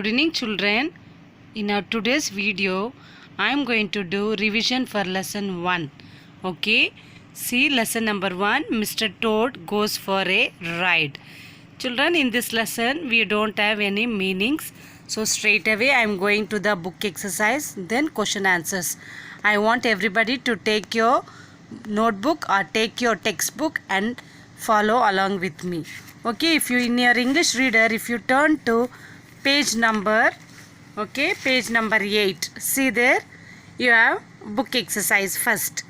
Good evening, children. In our today's video, I am going to do revision for lesson 1. Okay, see lesson number 1, Mr. Toad goes for a ride. Children, in this lesson, we don't have any meanings. So straight away, I am going to the book exercise, then question answers. I want everybody to take your notebook or take your textbook and follow along with me. Okay, if you in your English reader, if you turn to page number 8, see there you have book exercise. First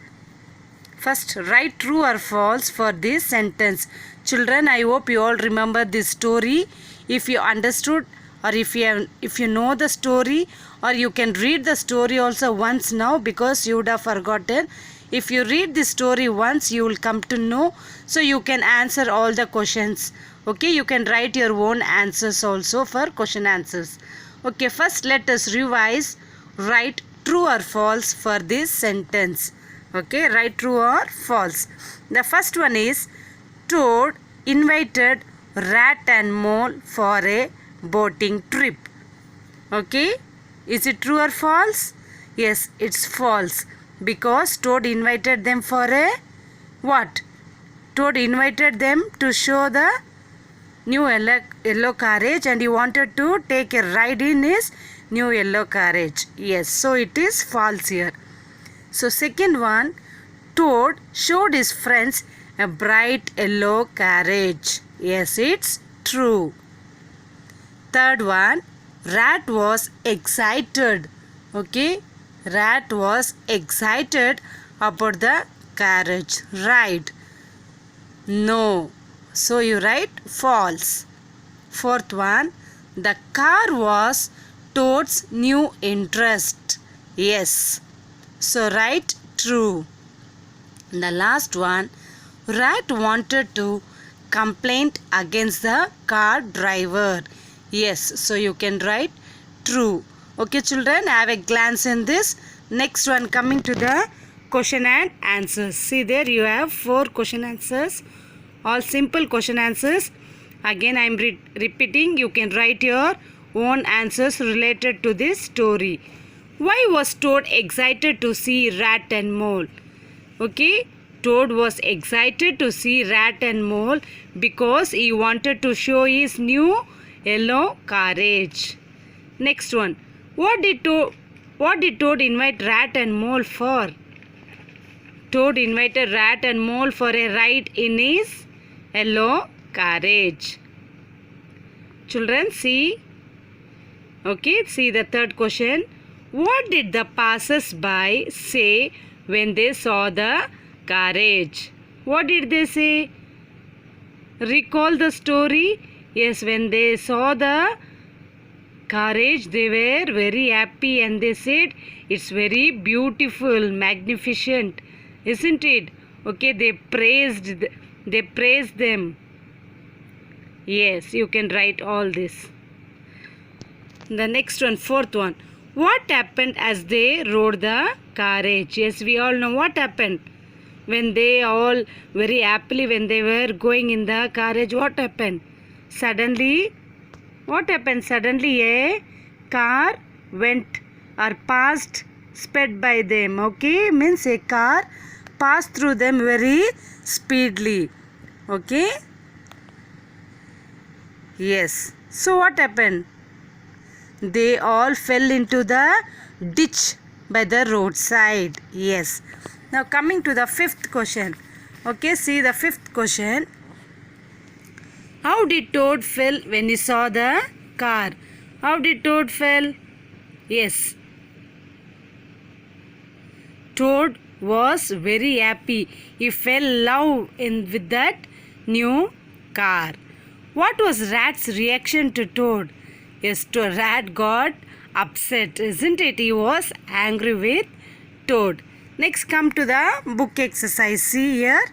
write true or false for this sentence. Children, I hope you all remember this story. If you understood or if you know the story, or you can read the story also once now, because you would have forgotten. If you read the story once, you will come to know, so you can answer all the questions. Okay, you can write your own answers also for question answers. Okay, first let us revise. Write true or false for this sentence. Okay, write true or false. The first one is, Toad invited Rat and Mole for a boating trip. Okay, is it true or false? Yes, it's false, because Toad invited them for a what? Toad invited them to show the new yellow carriage, and he wanted to take a ride in his new yellow carriage. Yes, so it is false here. So second one, Toad showed his friends a bright yellow carriage. Yes, it's true. Third one, Rat was excited. Okay, Rat was excited about the carriage ride. No, so you write false. Fourth one, the car was Toad's new interest. Yes, so write true. The last one, Rat wanted to complain against the car driver. Yes, so you can write true. Okay, children, have a glance in this. Next one, coming to the question and answers. See there you have 4 question answers, all simple question answers. Again I am repeating, you can write your own answers related to this story. Why was Toad excited to see Rat and Mole? Okay, Toad was excited to see Rat and Mole because he wanted to show his new yellow carriage. Next one, what did Toad invite Rat and Mole for? Toad invited Rat and Mole for a ride in his yellow carriage. Children, see. Okay, see the third question. What did the passers-by say when they saw the carriage? What did they say? Recall the story. Yes, when they saw the carriage, they were very happy and they said, it's very beautiful, magnificent, isn't it? Okay, they praised them. Yes, you can write all this. The next one, fourth one. What happened as they rode the carriage? Yes, we all know what happened. When they all very happily, when they were going in the carriage, what happened? Suddenly, what happened? Suddenly a car went or passed, sped by them. Okay, means a car passed through them very speedily. Okay. Yes. So what happened? They all fell into the ditch by the roadside. Yes. Now coming to the fifth question. Okay, see the fifth question. How did Toad feel when he saw the car? How did Toad feel? Yes. Toad was very happy. He fell in love with that new car. What was Rat's reaction to Toad? Yes, Rat got upset, isn't it? He was angry with Toad. Next, come to the book exercise. See here,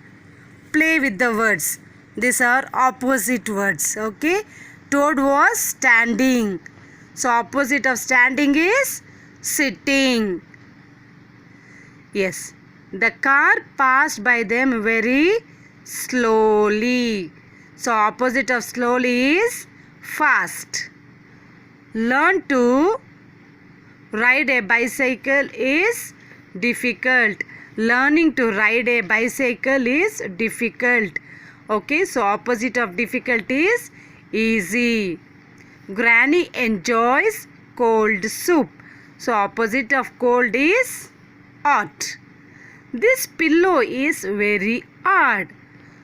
play with the words. These are opposite words. Okay, Toad was standing. So opposite of standing is sitting. Yes, the car passed by them very slowly. So opposite of slowly is fast. Learn to ride a bicycle is difficult. Learning to ride a bicycle is difficult. Okay, so opposite of difficult is easy. Granny enjoys cold soup. So opposite of cold is hot. This pillow is very hard.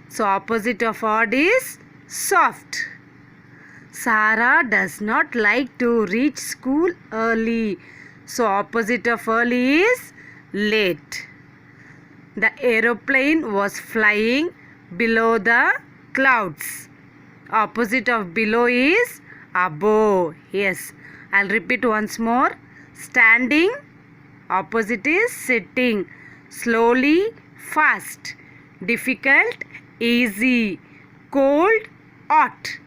So opposite of hard is soft. Sarah does not like to reach school early. So opposite of early is late. The aeroplane was flying below the clouds. Opposite of below is above. Yes, I'll repeat once more. Standing, opposite is sitting. Slowly, fast. Difficult, easy. Cold, hot.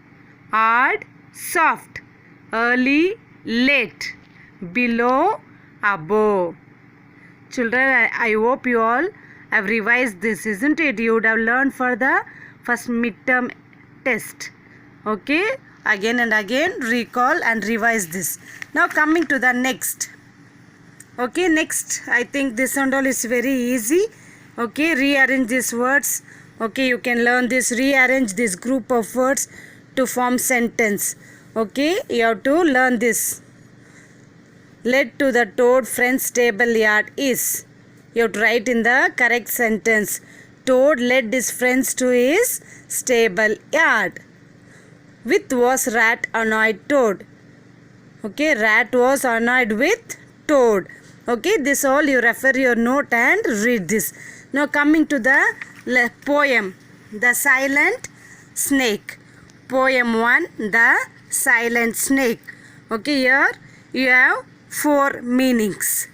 Hard, soft. Early, late. Below, above. Children, I hope you all have revised this, isn't it? You would have learned for the first midterm test. Okay, again and again recall and revise this. Now coming to the next. Okay, next, I think this and all is very easy. Okay, rearrange these words. Okay, you can learn this, rearrange this group of words to form sentence. Okay, you have to learn this. Led to the toad friend's stable yard is. You have to write in the correct sentence. Toad led his friends to his stable yard. With was rat annoyed toad. Okay, rat was annoyed with toad. Okay, this all you refer your note and read this. Now coming to the poem, The Silent Snake. Poem 1, The Silent Snake. Okay, here you have 4 meanings.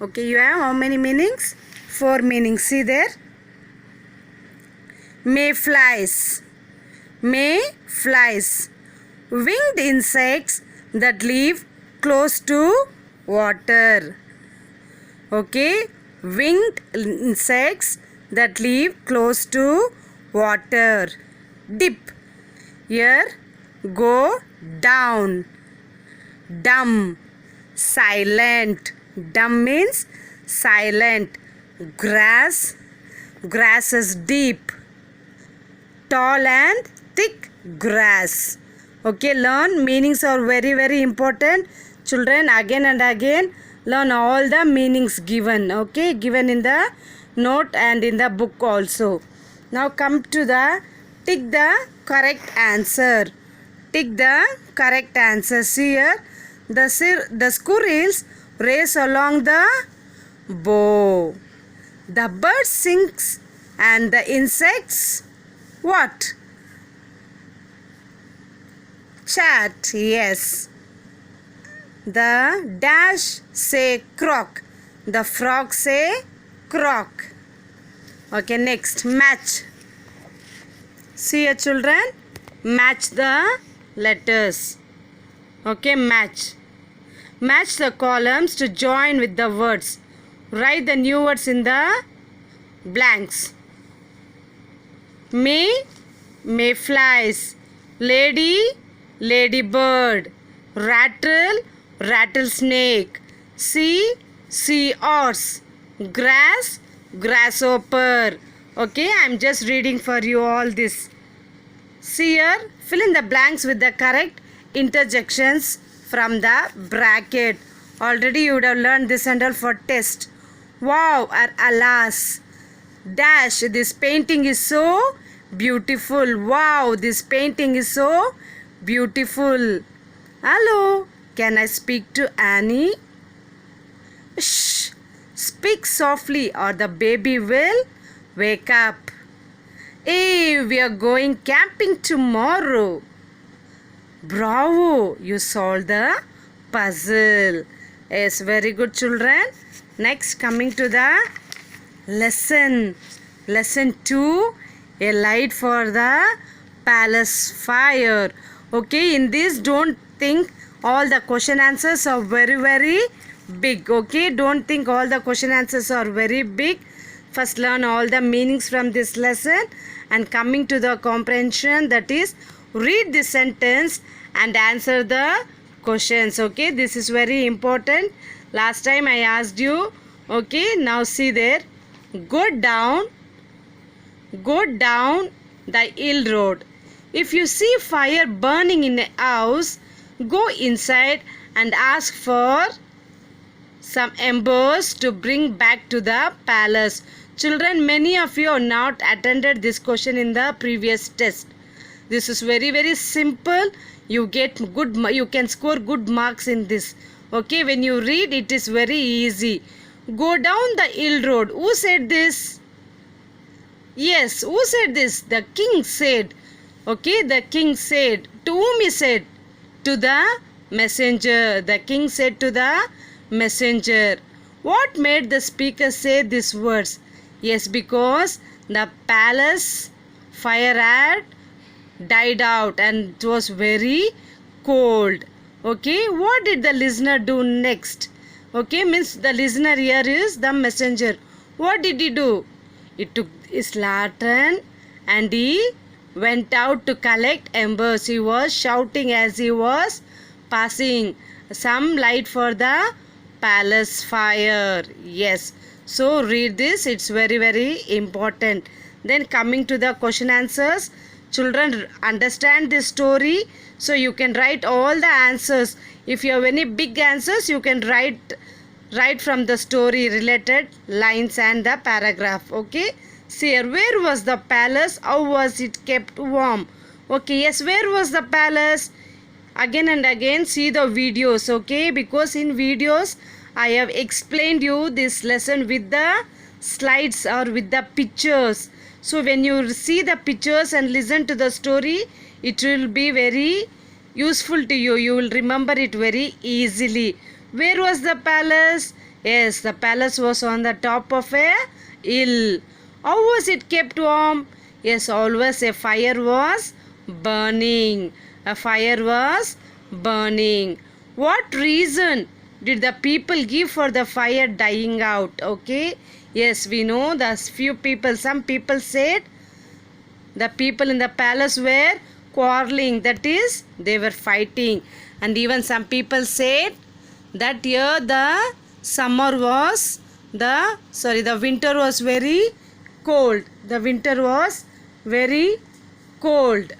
Okay, you have how many meanings? 4 meanings. See there. Mayflies. Mayflies. Winged insects that live close to water. Okay, winged insects that live close to water. Dip. Here, go down. Dumb. Silent. Dumb means silent. Grass. Grass is deep. Tall and thick grass. Okay, learn. Meanings are very, very important. Children, again and again, learn all the meanings given. Okay, given in the note and in the book also. Now come to the tick the correct answer. Tick the correct answer. See here. The squirrels race along the bow. The bird sings and the insects what? Chat. Yes. The dash say croak. The frog say croak. Okay, next match. See here children, match the letters. Okay, match. Match the columns to join with the words. Write the new words in the blanks. Mayflies. Lady, ladybird. Rattle, rattlesnake. Sea horse. Grass, grasshopper. Okay, I am just reading for you all this. See here, fill in the blanks with the correct interjections from the bracket. Already you would have learned this and all for test. Wow or alas. Dash, this painting is so beautiful. Wow, this painting is so beautiful. Hello, can I speak to Annie? Shh, speak softly or the baby will wake up. Hey, we are going camping tomorrow. Bravo, you solved the puzzle. Yes, very good children. Next, coming to the lesson. Lesson 2, a light for the palace fire. Okay, in this don't think all the question answers are very, very big. Okay, don't think all the question answers are very big. First learn all the meanings from this lesson and coming to the comprehension, that is read the sentence and answer the questions. Okay, this is very important. Last time I asked you. Okay, now see there. Go down the hill road. If you see fire burning in a house, go inside and ask for some embers to bring back to the palace. Children, many of you have not attended this question in the previous test. This is very simple. You can score good marks in this. Okay, when you read, it is very easy. Go down the hill road. Who said this? Yes, who said this? The king said. Okay, the king said. To whom he said? To the messenger. The king said to the messenger. What made the speaker say these words? Yes, because the palace fire had died out and it was very cold. Okay, what did the listener do next? Okay, means the listener here is the messenger. What did he do? He took his lantern and he went out to collect embers. He was shouting as he was passing, some light for the palace fire. Yes, so read this, it's very important. Then coming to the question answers, children understand this story, so you can write all the answers. If you have any big answers, you can write from the story related lines and the paragraph. Okay, see here, where was the palace? How was it kept warm? Okay, yes, where was the palace? Again and again see the videos. Okay, because in videos I have explained you this lesson with the slides or with the pictures. So when you see the pictures and listen to the story, it will be very useful to you. You will remember it very easily. Where was the palace? Yes, the palace was on the top of a hill. How was it kept warm? Yes, always a fire was burning. A fire was burning. What reason did the people give for the fire dying out? Okay, yes, we know there's few people. Some people said the people in the palace were quarreling, that is, they were fighting. And even some people said that year the winter was very cold. The winter was very cold.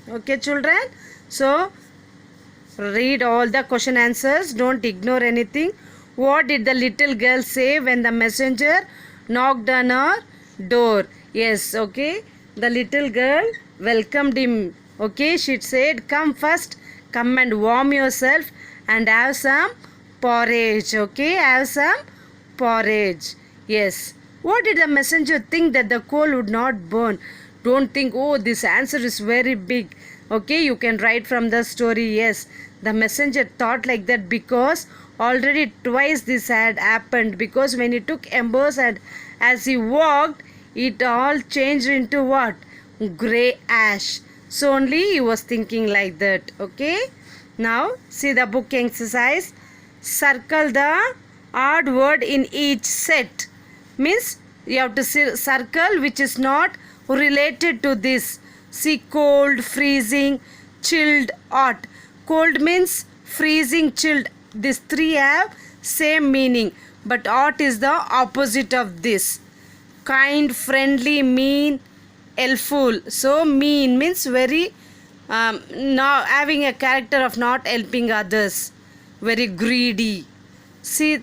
Okay, children, so read all the question answers, don't ignore anything. What did the little girl say when the messenger knocked on her door? Yes, okay, the little girl welcomed him. Okay, she said, come first, come and warm yourself and have some porridge. Okay, have some porridge. Yes, what did the messenger think that the coal would not burn? Don't think, oh, this answer is very big. Okay, you can write from the story. Yes, the messenger thought like that because already twice this had happened. Because when he took embers and as he walked, it all changed into what? Grey ash. So only he was thinking like that. Okay, now see the book exercise. Circle the odd word in each set. Means you have to circle which is not related to this. See, cold, freezing, chilled, hot. Cold means freezing, chilled. These three have same meaning, but hot is the opposite of this. Kind, friendly, mean, helpful. So mean means very not having a character of not helping others. Very greedy. See,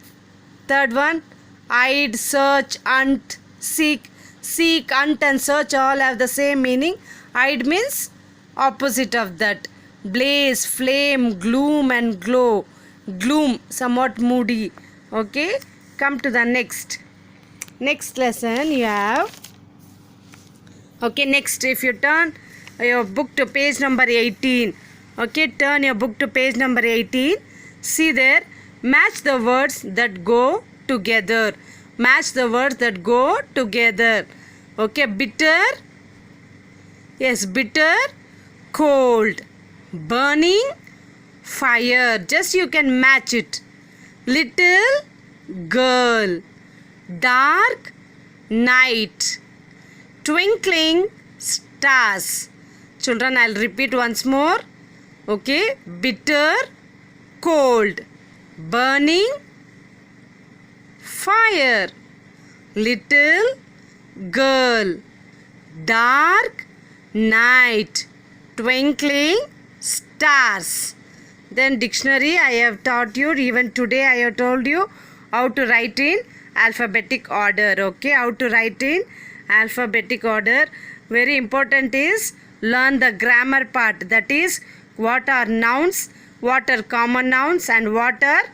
third one, hide, search, hunt, seek. Seek, hunt and search all have the same meaning. Hide means opposite of that. Blaze, flame, gloom and glow. Gloom, somewhat moody. Okay, come to the next lesson you have. Okay, next, if you turn your book to page number 18. Okay, turn your book to page number 18. See there, match the words that go together. Match the words that go together. Okay, bitter. Yes, bitter, cold, burning, fire. Just you can match it. Little girl, dark night, twinkling stars. Children, I'll repeat once more. Okay, bitter, cold, burning fire, little girl, dark night, twinkling stars. Then dictionary I have taught you, even today I have told you how to write in alphabetic order. Okay, how to write in alphabetic order. Very important is learn the grammar part, that is what are nouns, what are common nouns and what are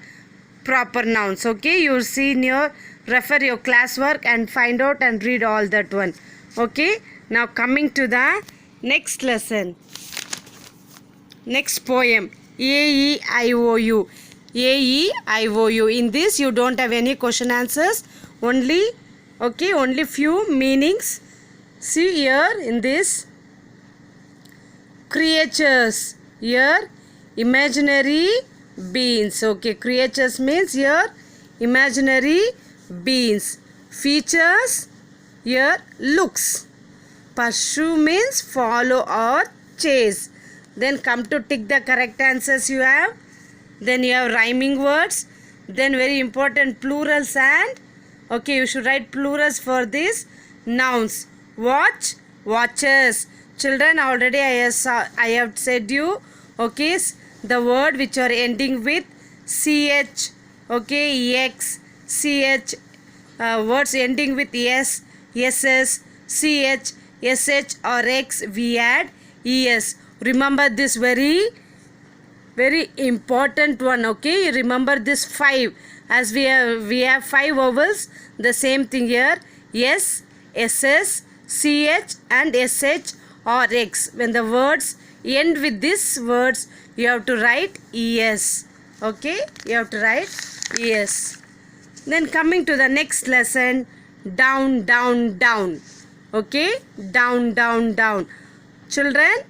proper nouns. Okay, you see in your refer your classwork and find out and read all that one. Okay, now coming to the next lesson, next poem, A-E-I-O-U. A-E-I-O-U. In this you don't have any question answers, only okay, only few meanings. See here in this, creatures, here imaginary beings. Okay, creatures means here imaginary beings. Features, here looks. Pursue means follow or chase. Then come to tick the correct answers you have. Then you have rhyming words. Then very important plurals and okay, you should write plurals for this. Nouns, watch, watches. Children, already I have said you, okay, the word which are ending with ch, okay, x, ch, words ending with s, ss, ch, sh or x, we add es. Remember this very important one. Okay, remember this 5, as we have 5 vowels. The same thing here, s, ss, ch and sh or x. When the words end with these words, you have to write es. Okay, you have to write es. Then coming to the next lesson, down, down, down. Okay, down, down, down. Children,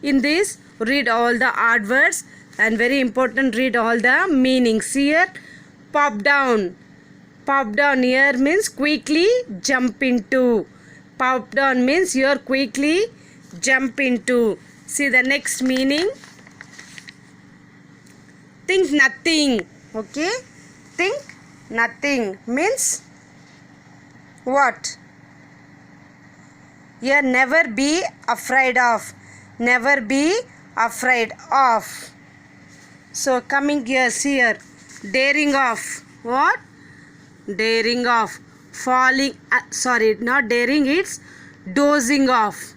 in this read all the odd words and very important, read all the meanings. Here, pop down. Pop down here means quickly jump into. Pop down means here quickly jump into. See the next meaning. Think nothing. Okay, think nothing means what? Here, never be afraid of. Never be afraid of. So coming here, see here, daring off. What? Daring off. Falling, sorry, not daring, it's dozing off.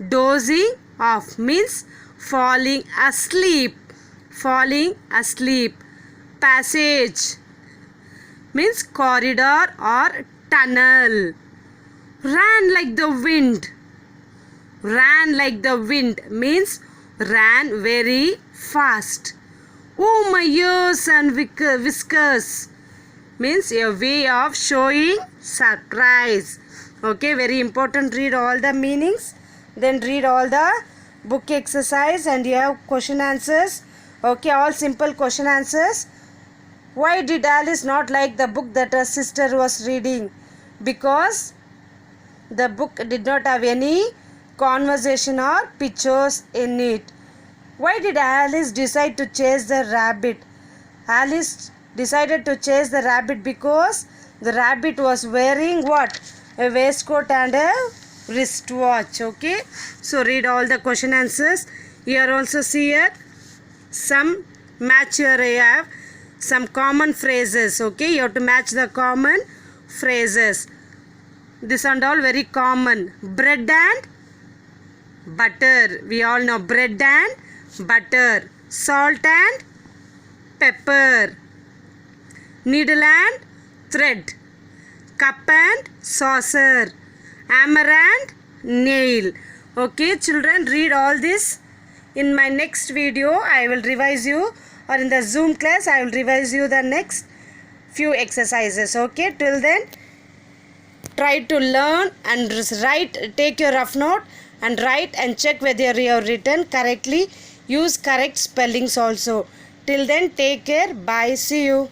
Dozing off means falling asleep. Falling asleep. Passage means corridor or tunnel. Ran like the wind. Ran like the wind means ran very fast. Oh, my ears and whiskers means a way of showing surprise. Okay, very important, read all the meanings. Then read all the book exercise and you have question answers. Okay, all simple question answers. Why did Alice not like the book that her sister was reading? Because the book did not have any conversation or pictures in it. Why did Alice decide to chase the rabbit? Alice decided to chase the rabbit because the rabbit was wearing what? A waistcoat and a wristwatch. Okay, so read all the question answers. Here also see here some match. Here I have some common phrases. Okay, you have to match the common phrases. This and all very common. Bread and butter. We all know bread and butter. Salt and pepper. Needle and thread. Cup and saucer. Hammer and nail. Okay, children, read all this. In my next video, I will revise you, or in the Zoom class, I will revise you the next few exercises. Okay, till then, try to learn and write, take your rough note and write and check whether you have written correctly. Use correct spellings also. Till then, take care. Bye. See you.